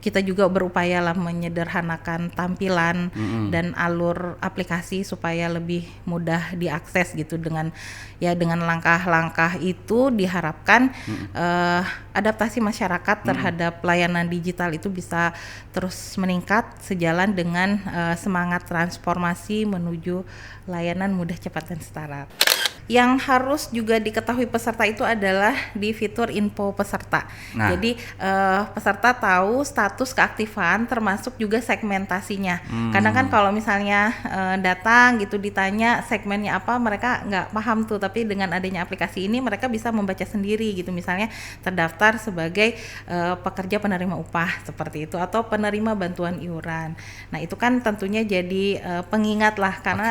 kita juga berupaya lah menyederhanakan tampilan dan alur aplikasi supaya lebih mudah diakses gitu. Dengan langkah-langkah itu diharapkan adaptasi masyarakat terhadap layanan digital itu bisa terus meningkat sejalan dengan semangat transformasi menuju layanan mudah, cepat, dan setara. Yang harus juga diketahui peserta itu adalah di fitur info peserta. Jadi peserta tahu status keaktifan termasuk juga segmentasinya. Karena kan kalau misalnya datang gitu ditanya segmennya apa, mereka nggak paham tuh. Tapi dengan adanya aplikasi ini mereka bisa membaca sendiri gitu. Misalnya terdaftar sebagai pekerja penerima upah seperti itu atau penerima bantuan iuran. Nah itu kan tentunya jadi pengingat lah karena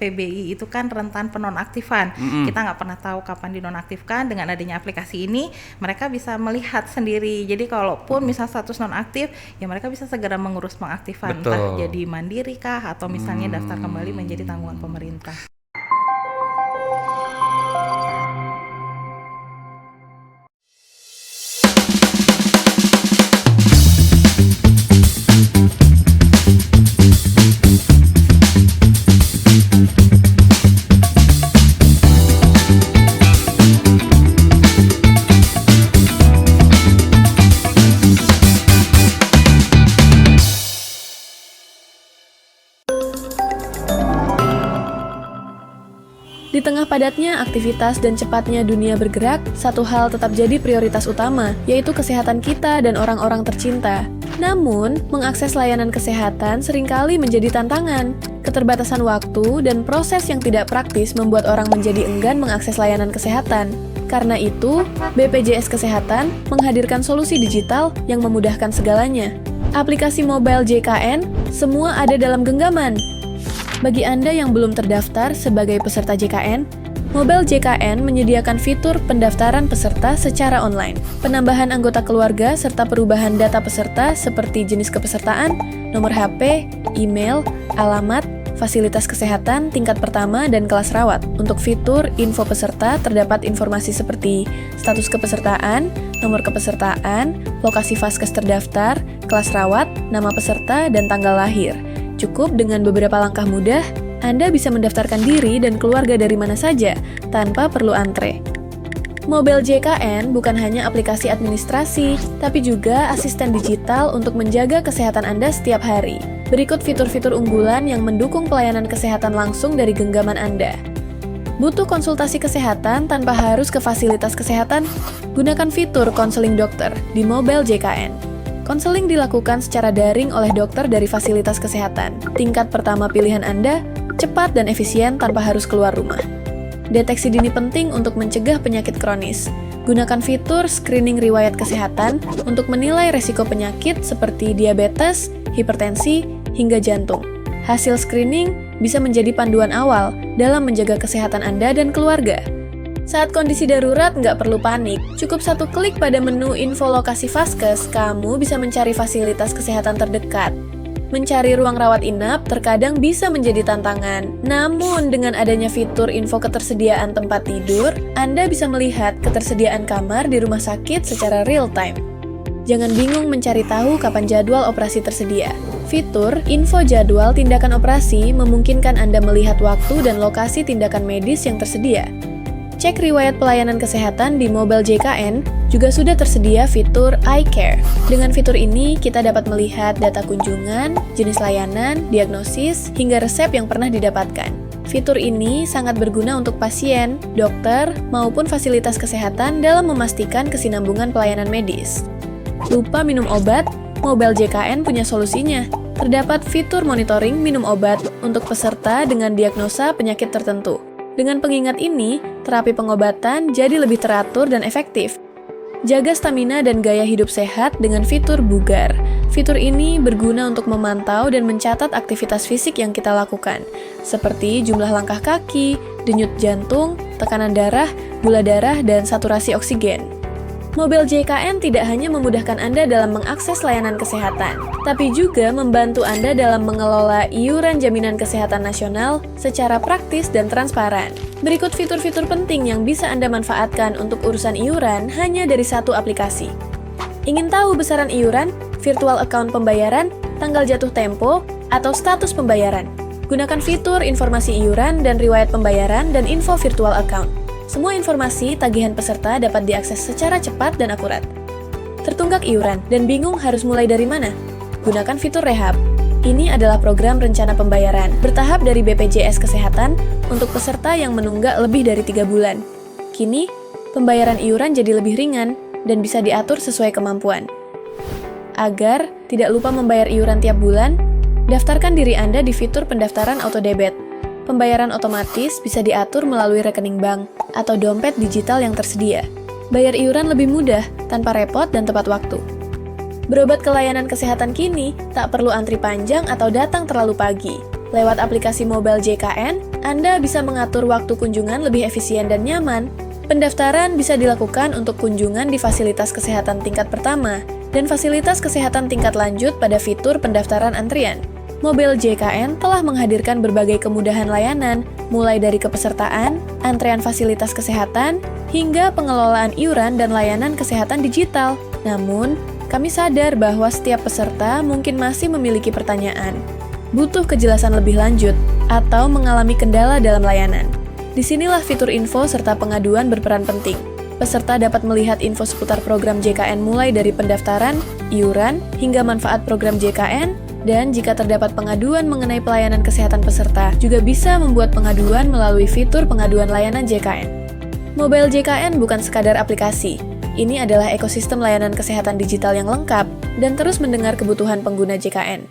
PBI itu kan rentan penonaktifan. Kita nggak pernah tahu kapan dinonaktifkan. Dengan adanya aplikasi ini mereka bisa melihat sendiri. Jadi kalaupun misal status nonaktif, ya mereka bisa segera mengurus pengaktifan. Entah jadi mandiri kah atau misalnya daftar kembali menjadi tanggungan pemerintah. Di tengah padatnya aktivitas dan cepatnya dunia bergerak, satu hal tetap jadi prioritas utama, yaitu kesehatan kita dan orang-orang tercinta. Namun, mengakses layanan kesehatan seringkali menjadi tantangan. Keterbatasan waktu dan proses yang tidak praktis membuat orang menjadi enggan mengakses layanan kesehatan. Karena itu, BPJS Kesehatan menghadirkan solusi digital yang memudahkan segalanya. Aplikasi mobile JKN, semua ada dalam genggaman. Bagi Anda yang belum terdaftar sebagai peserta JKN, Mobile JKN menyediakan fitur pendaftaran peserta secara online, penambahan anggota keluarga serta perubahan data peserta seperti jenis kepesertaan, nomor HP, email, alamat, fasilitas kesehatan tingkat pertama dan kelas rawat. Untuk fitur info peserta terdapat informasi seperti status kepesertaan, nomor kepesertaan, lokasi vaskes terdaftar, kelas rawat, nama peserta, dan tanggal lahir. Cukup dengan beberapa langkah mudah, Anda bisa mendaftarkan diri dan keluarga dari mana saja, tanpa perlu antre. Mobile JKN bukan hanya aplikasi administrasi, tapi juga asisten digital untuk menjaga kesehatan Anda setiap hari. Berikut fitur-fitur unggulan yang mendukung pelayanan kesehatan langsung dari genggaman Anda. Butuh konsultasi kesehatan tanpa harus ke fasilitas kesehatan? Gunakan fitur konseling dokter di Mobile JKN. Konseling dilakukan secara daring oleh dokter dari fasilitas kesehatan. Tingkat pertama pilihan Anda, cepat dan efisien tanpa harus keluar rumah. Deteksi dini penting untuk mencegah penyakit kronis. Gunakan fitur screening riwayat kesehatan untuk menilai resiko penyakit seperti diabetes, hipertensi, hingga jantung. Hasil screening bisa menjadi panduan awal dalam menjaga kesehatan Anda dan keluarga. Saat kondisi darurat, nggak perlu panik. Cukup satu klik pada menu info lokasi vaskes, kamu bisa mencari fasilitas kesehatan terdekat. Mencari ruang rawat inap terkadang bisa menjadi tantangan. Namun, dengan adanya fitur info ketersediaan tempat tidur, Anda bisa melihat ketersediaan kamar di rumah sakit secara real-time. Jangan bingung mencari tahu kapan jadwal operasi tersedia. Fitur info jadwal tindakan operasi memungkinkan Anda melihat waktu dan lokasi tindakan medis yang tersedia. Cek riwayat pelayanan kesehatan di Mobile JKN, juga sudah tersedia fitur iCare. Dengan fitur ini, kita dapat melihat data kunjungan, jenis layanan, diagnosis, hingga resep yang pernah didapatkan. Fitur ini sangat berguna untuk pasien, dokter, maupun fasilitas kesehatan dalam memastikan kesinambungan pelayanan medis. Lupa minum obat? Mobile JKN punya solusinya. Terdapat fitur monitoring minum obat untuk peserta dengan diagnosa penyakit tertentu. Dengan pengingat ini, terapi pengobatan jadi lebih teratur dan efektif. Jaga stamina dan gaya hidup sehat dengan fitur bugar. Fitur ini berguna untuk memantau dan mencatat aktivitas fisik yang kita lakukan, seperti jumlah langkah kaki, denyut jantung, tekanan darah, gula darah, dan saturasi oksigen. Mobile JKN tidak hanya memudahkan Anda dalam mengakses layanan kesehatan, tapi juga membantu Anda dalam mengelola iuran jaminan kesehatan nasional secara praktis dan transparan. Berikut fitur-fitur penting yang bisa Anda manfaatkan untuk urusan iuran hanya dari satu aplikasi. Ingin tahu besaran iuran? virtual account pembayaran, tanggal jatuh tempo, atau status pembayaran. Gunakan fitur informasi iuran dan riwayat pembayaran dan info virtual account. Semua informasi tagihan peserta dapat diakses secara cepat dan akurat. Tertunggak iuran dan bingung harus mulai dari mana? Gunakan fitur Rehab. Ini adalah program rencana pembayaran bertahap dari BPJS Kesehatan untuk peserta yang menunggak lebih dari 3 bulan. Kini, pembayaran iuran jadi lebih ringan dan bisa diatur sesuai kemampuan. Agar tidak lupa membayar iuran tiap bulan, daftarkan diri Anda di fitur pendaftaran auto-debit. Pembayaran otomatis bisa diatur melalui rekening bank atau dompet digital yang tersedia. Bayar iuran lebih mudah, tanpa repot dan tepat waktu. Berobat ke layanan kesehatan kini, tak perlu antri panjang atau datang terlalu pagi. Lewat aplikasi mobile JKN, Anda bisa mengatur waktu kunjungan lebih efisien dan nyaman. Pendaftaran bisa dilakukan untuk kunjungan di fasilitas kesehatan tingkat pertama dan fasilitas kesehatan tingkat lanjut pada fitur pendaftaran antrian. Mobile JKN telah menghadirkan berbagai kemudahan layanan, mulai dari kepesertaan, antrean fasilitas kesehatan, hingga pengelolaan iuran dan layanan kesehatan digital. Namun, kami sadar bahwa setiap peserta mungkin masih memiliki pertanyaan, butuh kejelasan lebih lanjut, atau mengalami kendala dalam layanan. Disinilah fitur info serta pengaduan berperan penting. Peserta dapat melihat info seputar program JKN mulai dari pendaftaran, iuran, hingga manfaat program JKN, dan jika terdapat pengaduan mengenai pelayanan kesehatan peserta, juga bisa membuat pengaduan melalui fitur pengaduan layanan JKN. Mobile JKN bukan sekadar aplikasi. Ini adalah ekosistem layanan kesehatan digital yang lengkap dan terus mendengar kebutuhan pengguna JKN.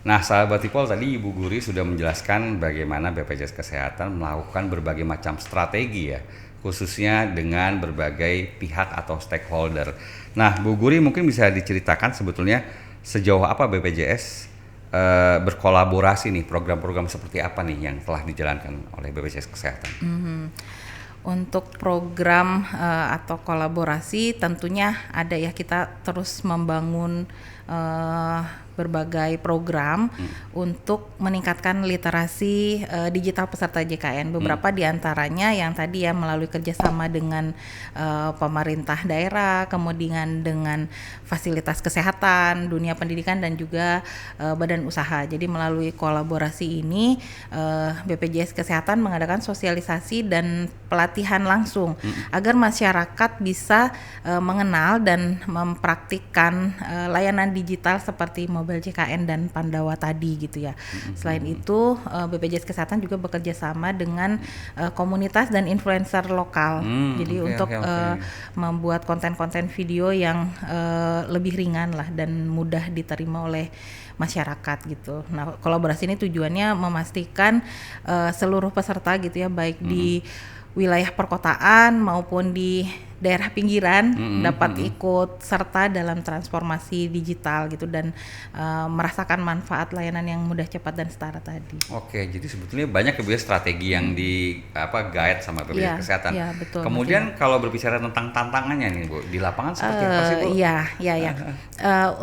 Nah, sahabat Tipol, tadi Ibu Guri sudah menjelaskan bagaimana BPJS Kesehatan melakukan berbagai macam strategi ya, khususnya dengan berbagai pihak atau stakeholder. Nah, Bu Guri mungkin bisa diceritakan sebetulnya sejauh apa BPJS berkolaborasi nih, program-program seperti apa nih yang telah dijalankan oleh BPJS Kesehatan? Untuk program atau kolaborasi tentunya ada ya, kita terus membangun berbagai program untuk meningkatkan literasi digital peserta JKN. Beberapa diantaranya yang tadi ya melalui kerjasama dengan pemerintah daerah, kemudian dengan fasilitas kesehatan, dunia pendidikan dan juga badan usaha. Jadi melalui kolaborasi ini BPJS Kesehatan mengadakan sosialisasi dan pelatihan langsung agar masyarakat bisa mengenal dan mempraktikkan layanan digital seperti mobile JKN dan Pandawa tadi gitu ya. Selain itu BPJS Kesehatan juga bekerja sama dengan komunitas dan influencer lokal. Jadi untuk membuat konten-konten video yang lebih ringan lah dan mudah diterima oleh masyarakat gitu. Nah, kolaborasi ini tujuannya memastikan seluruh peserta gitu ya, baik di wilayah perkotaan maupun di daerah pinggiran dapat ikut serta dalam transformasi digital gitu dan merasakan manfaat layanan yang mudah, cepat dan setara tadi. Oke, jadi sebetulnya banyak strategi yang di guide sama BPJS Kesehatan. Iya, betul. Kemudian kalau berbicara tentang tantangannya nih Bu, di lapangan seperti apa sih Bu? Iya.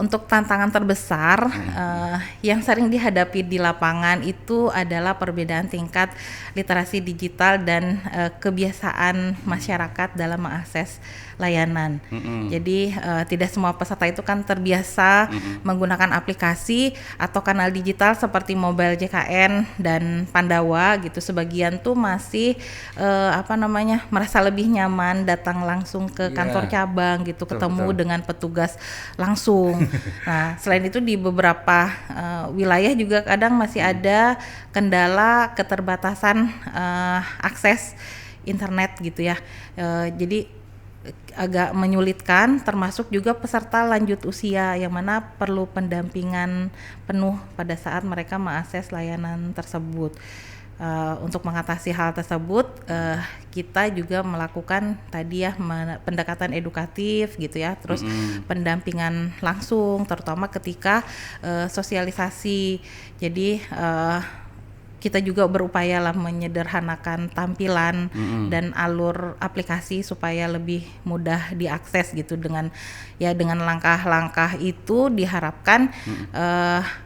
Untuk tantangan terbesar yang sering dihadapi di lapangan itu adalah perbedaan tingkat literasi digital dan kebiasaan masyarakat dalam mengakses layanan. Jadi tidak semua peserta itu kan terbiasa menggunakan aplikasi atau kanal digital seperti mobile JKN dan Pandawa gitu. Sebagian tuh masih merasa lebih nyaman datang langsung ke kantor cabang gitu, ketemu dengan petugas langsung. Nah, selain itu di beberapa wilayah juga kadang masih ada kendala keterbatasan akses internet gitu ya. Jadi agak menyulitkan, termasuk juga peserta lanjut usia yang mana perlu pendampingan penuh pada saat mereka mengakses layanan tersebut. Untuk mengatasi hal tersebut, kita juga melakukan tadi ya pendekatan edukatif gitu ya, terus pendampingan langsung, terutama ketika sosialisasi. Jadi kita juga berupaya lah menyederhanakan tampilan dan alur aplikasi supaya lebih mudah diakses gitu. Dengan langkah-langkah itu diharapkan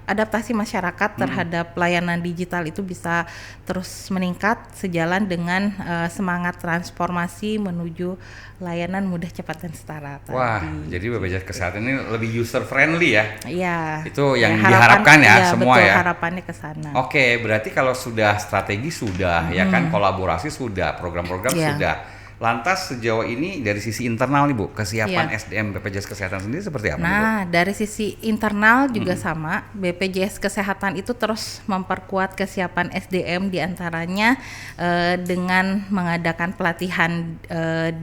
adaptasi masyarakat terhadap layanan digital itu bisa terus meningkat sejalan dengan semangat transformasi menuju layanan mudah, cepat dan setara tadi. Wah, jadi BPJS Kesehatan ini lebih user friendly ya? Iya. Itu yang diharapkan ya, semua betul, ya? harapannya ke sana. Oke, berarti kalau sudah strategi sudah, ya kan, kolaborasi sudah, program-program sudah. Lantas sejauh ini dari sisi internal nih Bu, kesiapan SDM BPJS Kesehatan sendiri seperti apa nih Bu? Nah, dari sisi internal juga sama, BPJS Kesehatan itu terus memperkuat kesiapan SDM diantaranya dengan mengadakan pelatihan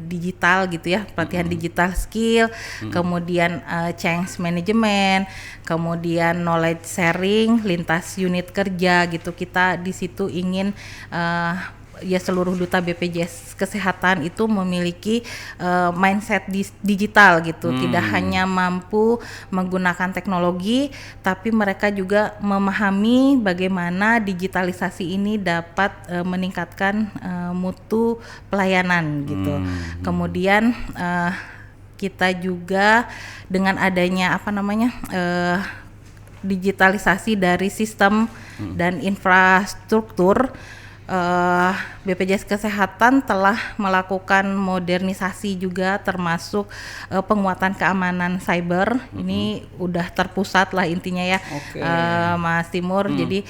digital gitu ya, pelatihan digital skill, kemudian change management, kemudian knowledge sharing lintas unit kerja gitu. Kita di situ ingin seluruh duta BPJS Kesehatan itu memiliki mindset digital gitu, tidak hanya mampu menggunakan teknologi, tapi mereka juga memahami bagaimana digitalisasi ini dapat meningkatkan mutu pelayanan gitu. Kemudian kita juga dengan adanya digitalisasi dari sistem dan infrastruktur, BPJS Kesehatan telah melakukan modernisasi juga, termasuk penguatan keamanan cyber. Ini udah terpusat lah intinya ya, Mas Timur. Jadi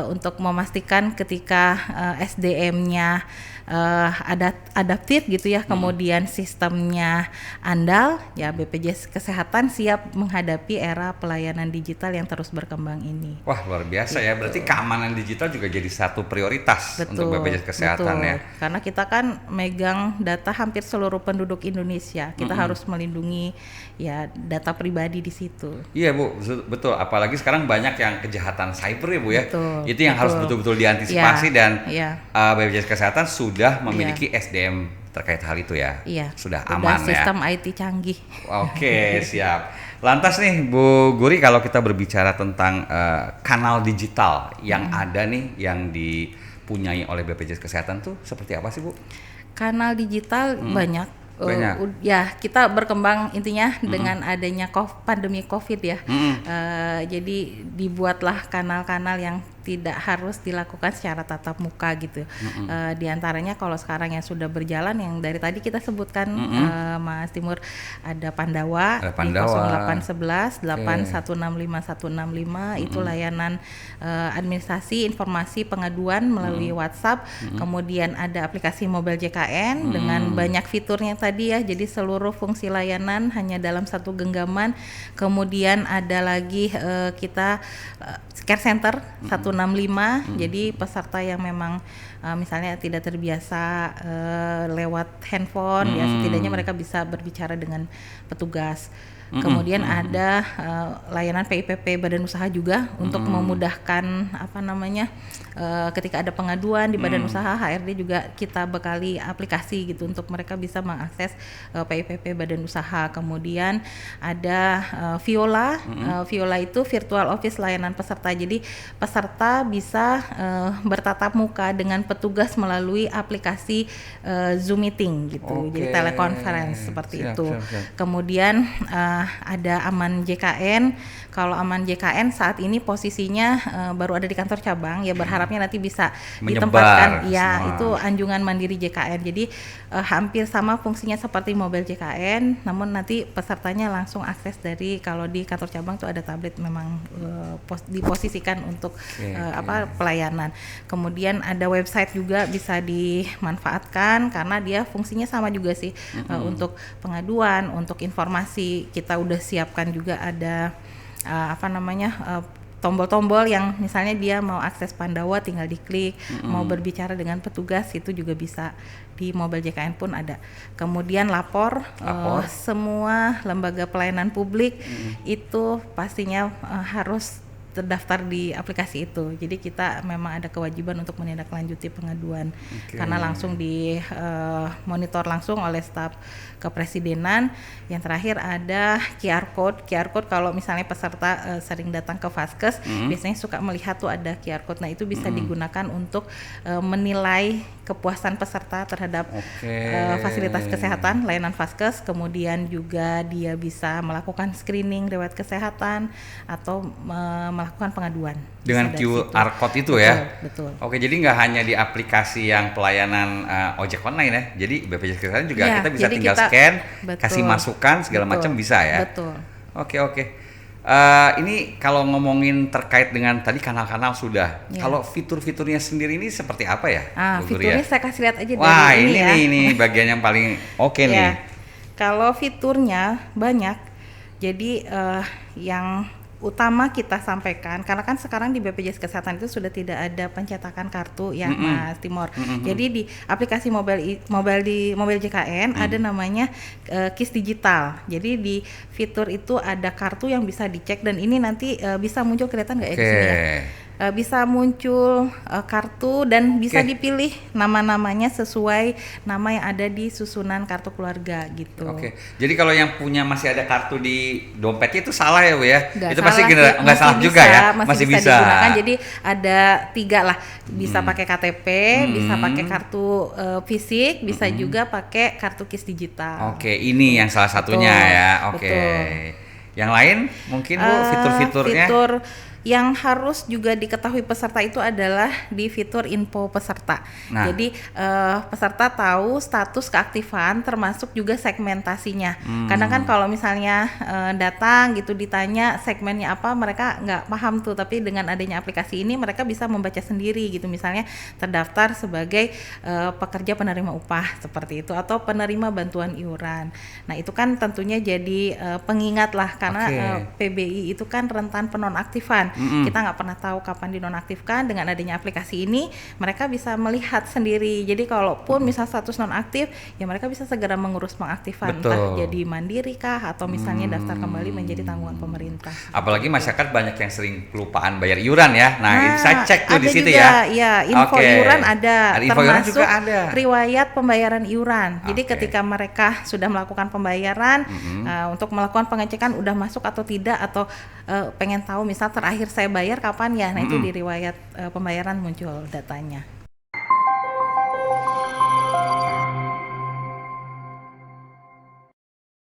untuk memastikan ketika SDM-nya adaptif gitu ya, kemudian sistemnya andal, ya BPJS Kesehatan siap menghadapi era pelayanan digital yang terus berkembang ini. Wah, luar biasa ya, berarti keamanan digital juga jadi satu prioritas untuk BPJS Kesehatan ya. Karena kita kan megang data hampir seluruh penduduk Indonesia, kita harus melindungi ya data pribadi di situ. Iya Bu, betul. Apalagi sekarang banyak yang kejahatan cyber ya Bu ya. Betul, itu yang harus betul-betul diantisipasi dan BPJS Kesehatan sudah memiliki SDM terkait hal itu ya. Iya. Sudah aman ya. Sistem IT canggih. Oke, siap. Lantas nih Bu Guri, kalau kita berbicara tentang kanal digital yang ada nih, yang dipunyai oleh BPJS Kesehatan tuh seperti apa sih Bu? Kanal digital banyak. Ya, kita berkembang intinya dengan adanya pandemi COVID ya. Jadi dibuatlah kanal-kanal yang tidak harus dilakukan secara tatap muka gitu. Di antaranya kalau sekarang yang sudah berjalan, yang dari tadi kita sebutkan Mas Timur, ada Pandawa, di 0811 8165165 itu layanan administrasi informasi pengaduan melalui WhatsApp. Kemudian ada aplikasi Mobile JKN dengan banyak fiturnya tadi ya, jadi seluruh fungsi layanan hanya dalam satu genggaman. Kemudian ada lagi kita care center 165, jadi peserta yang memang misalnya tidak terbiasa lewat handphone, ya setidaknya mereka bisa berbicara dengan petugas. Kemudian ada layanan PIPP Badan Usaha juga untuk memudahkan ketika ada pengaduan di Badan Usaha, HRD juga kita bekali aplikasi gitu untuk mereka bisa mengakses PIPP Badan Usaha. Kemudian ada Viola, Viola itu Virtual Office layanan peserta. Jadi peserta bisa bertatap muka dengan petugas melalui aplikasi Zoom meeting gitu. Jadi telekonferensi seperti itu. Kemudian ada Aman JKN. Kalau Aman JKN saat ini posisinya baru ada di kantor cabang, ya berharapnya nanti bisa ditempatkan ya itu anjungan mandiri JKN. Jadi hampir sama fungsinya seperti Mobile JKN, namun nanti pesertanya langsung akses dari, kalau di kantor cabang tuh ada tablet memang diposisikan untuk pelayanan. Kemudian ada website juga bisa dimanfaatkan karena dia fungsinya sama juga sih, untuk pengaduan, untuk informasi. Kita udah siapkan juga ada tombol-tombol yang misalnya dia mau akses Pandawa tinggal diklik, mau berbicara dengan petugas itu juga bisa, di Mobile JKN pun ada. Kemudian lapor. Semua lembaga pelayanan publik itu pastinya harus terdaftar di aplikasi itu. Jadi kita memang ada kewajiban untuk menindaklanjuti pengaduan karena langsung di monitor langsung oleh staf kepresidenan. Yang terakhir ada QR code. QR code kalau misalnya peserta sering datang ke Vaskes, biasanya suka melihat tuh ada QR code. Nah itu bisa digunakan untuk menilai kepuasan peserta terhadap fasilitas kesehatan, layanan Vaskes. Kemudian juga dia bisa melakukan screening riwayat kesehatan atau melakukan pengaduan dengan QR code itu ya. Betul. Oke, jadi nggak hanya di aplikasi yang pelayanan ojek online ya. Jadi BPJS Kesehatan juga kita bisa tinggal scan, kasih masukan segala macam bisa ya. Betul. Oke. Ini kalau ngomongin terkait dengan tadi kanal-kanal sudah. Kalau fitur-fiturnya sendiri ini seperti apa ya? Fiturnya saya kasih lihat aja Wah, dari ini ya. ini bagian yang paling oke nih. Kalau fiturnya banyak. Jadi yang utama kita sampaikan, karena kan sekarang di BPJS Kesehatan itu sudah tidak ada pencetakan kartu ya, Mas Timor. Jadi di aplikasi mobil JKN ada namanya KIS Digital. Jadi di fitur itu ada kartu yang bisa dicek dan ini nanti bisa muncul, kelihatan nggak ya di sini ya? Bisa muncul kartu dan bisa dipilih nama-namanya sesuai nama yang ada di susunan kartu keluarga gitu. Jadi kalau yang punya masih ada kartu di dompetnya itu salah ya Bu ya? Nggak itu pasti nggak salah bisa, juga ya? Masih bisa digunakan. Jadi ada 3 lah, bisa pakai KTP, bisa pakai kartu fisik, bisa juga pakai kartu KIS digital. Ini yang salah satunya ya. Yang lain mungkin Bu fitur-fiturnya? Fitur yang harus juga diketahui peserta itu adalah di fitur info peserta. Jadi peserta tahu status keaktifan termasuk juga segmentasinya. Kadang kan kalau misalnya datang gitu ditanya segmennya apa, mereka nggak paham tuh. Tapi dengan adanya aplikasi ini mereka bisa membaca sendiri gitu. Misalnya terdaftar sebagai pekerja penerima upah seperti itu atau penerima bantuan iuran. Nah itu kan tentunya jadi pengingat lah karena PBI itu kan rentan penonaktifan. Kita nggak pernah tahu kapan dinonaktifkan. Dengan adanya aplikasi ini mereka bisa melihat sendiri. Jadi kalaupun misal status nonaktif, ya mereka bisa segera mengurus pengaktifan. Entah jadi mandiri kah atau misalnya daftar kembali menjadi tanggungan pemerintah. Apalagi masyarakat banyak yang sering kelupaan bayar iuran ya. Nah saya cek tuh di situ ya. Iya, info iuran ada, info termasuk juga ada. Riwayat pembayaran iuran. Jadi ketika mereka sudah melakukan pembayaran, untuk melakukan pengecekan udah masuk atau tidak, atau pengen tahu misal terakhir saya bayar kapan ya, nah itu di riwayat pembayaran muncul datanya.